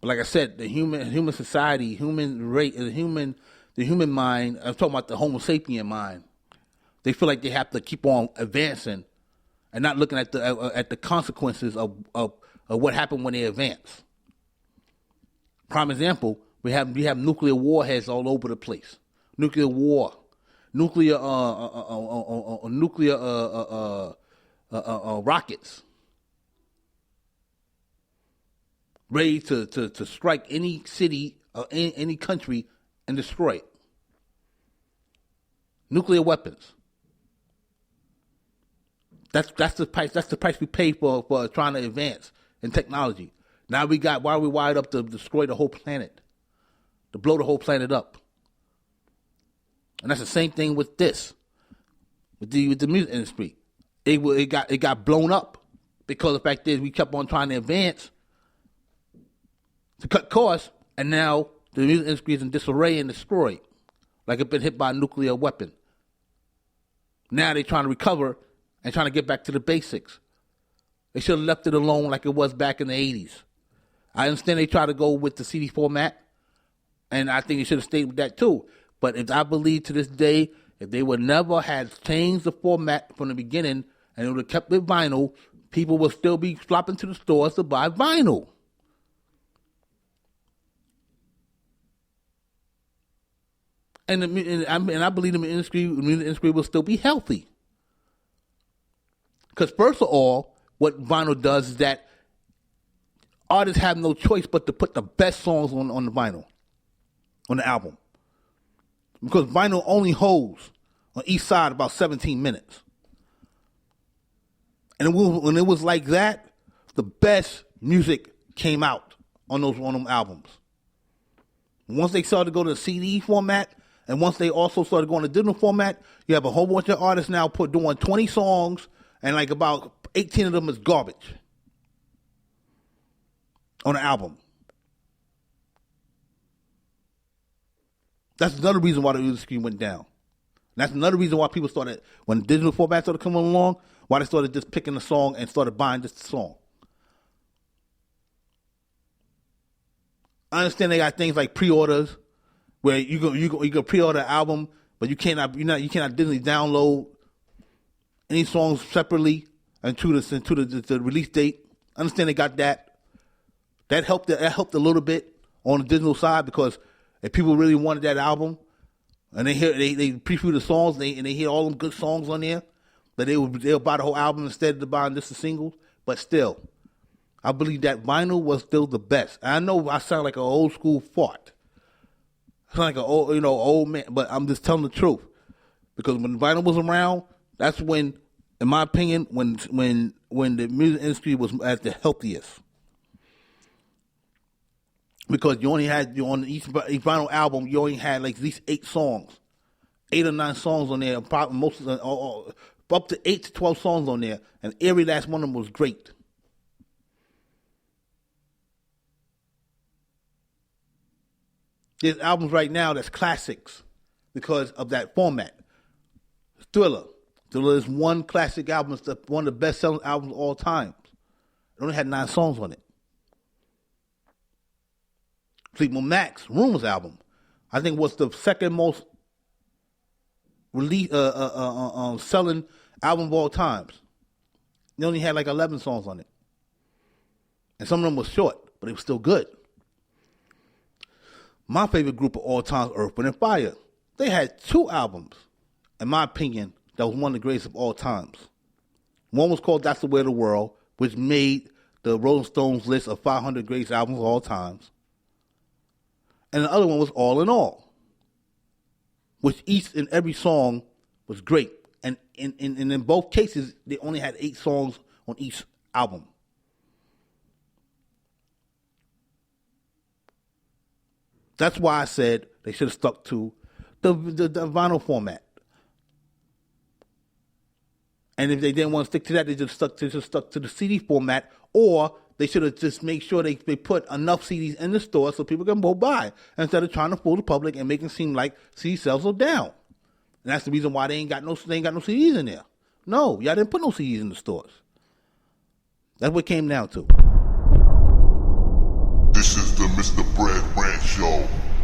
But like I said, the human society, human rate, the human mind. I'm talking about the Homo sapien mind. They feel like they have to keep on advancing, and not looking at the consequences of what happened when they advance. Prime example: we have nuclear warheads all over the place. Nuclear war, nuclear rockets, ready to strike any city or any country and destroy it. Nuclear weapons. That's the price. That's the price we pay for trying to advance in technology. Now why are we wired up to destroy the whole planet, to blow the whole planet up? And that's the same thing with this, with the music industry. It got blown up because the fact is we kept on trying to advance to cut costs, and now the music industry is in disarray and destroyed, like it's been hit by a nuclear weapon. Now they're trying to recover and trying to get back to the basics. They should have left it alone like it was back in the 80s. I understand they try to go with the CD format, and I think they should have stayed with that too. But if I believe to this day, if they would never have changed the format from the beginning and it would have kept it vinyl, people would still be flopping to the stores to buy vinyl. And I believe the music industry will still be healthy. Because first of all, what vinyl does is that artists have no choice but to put the best songs on the vinyl, on the album. Because vinyl only holds on each side about 17 minutes. And when it was like that, the best music came out on them albums. Once they started to go to the CD format, and once they also started going to digital format, you have a whole bunch of artists now doing 20 songs, and like about 18 of them is garbage on an album. That's another reason why the industry went down. That's another reason why people started, when digital formats started coming along, why they started just picking a song and started buying just the song. I understand they got things like pre-orders, where you can pre-order an album, but you cannot digitally download any songs separately into the release date. I understand they got that. That helped a little bit on the digital side, because if people really wanted that album and they preview the songs and they hear all them good songs on there, that they'll buy the whole album instead of buying just the singles. But still, I believe that vinyl was still the best. And I know I sound like an old school fart. I sound like an old man, but I'm just telling the truth. Because when vinyl was around, that's when, in my opinion, when the music industry was at the healthiest. Because you only had, on each vinyl album, you only had like at least 8 or 9 songs on there. Most of them, up to 8 to 12 songs on there, and every last one of them was great. There's albums right now that's classics because of that format. Thriller is one classic album. It's one of the best-selling albums of all time. It only had 9 songs on it. Fleetwood Mac's Rumors album, I think, was the second most selling album of all times. It only had like 11 songs on it. And some of them were short, but it was still good. My favorite group of all time, Earth, Wind & Fire. They had 2 albums, in my opinion, that was one of the greatest of all times. One was called That's the Way of the World, which made the Rolling Stones list of 500 greatest albums of all times. And the other one was All in All, which each and every song was great. And in both cases, they only had 8 songs on each album. That's why I said they should have stuck to the vinyl format. And if they didn't want to stick to that, they just stuck to the CD format, or they should have just made sure they put enough CDs in the store so people can go buy, instead of trying to fool the public and making it seem like CD sales are down. And that's the reason why they ain't got no CDs in there. No, y'all didn't put no CDs in the stores. That's what it came down to.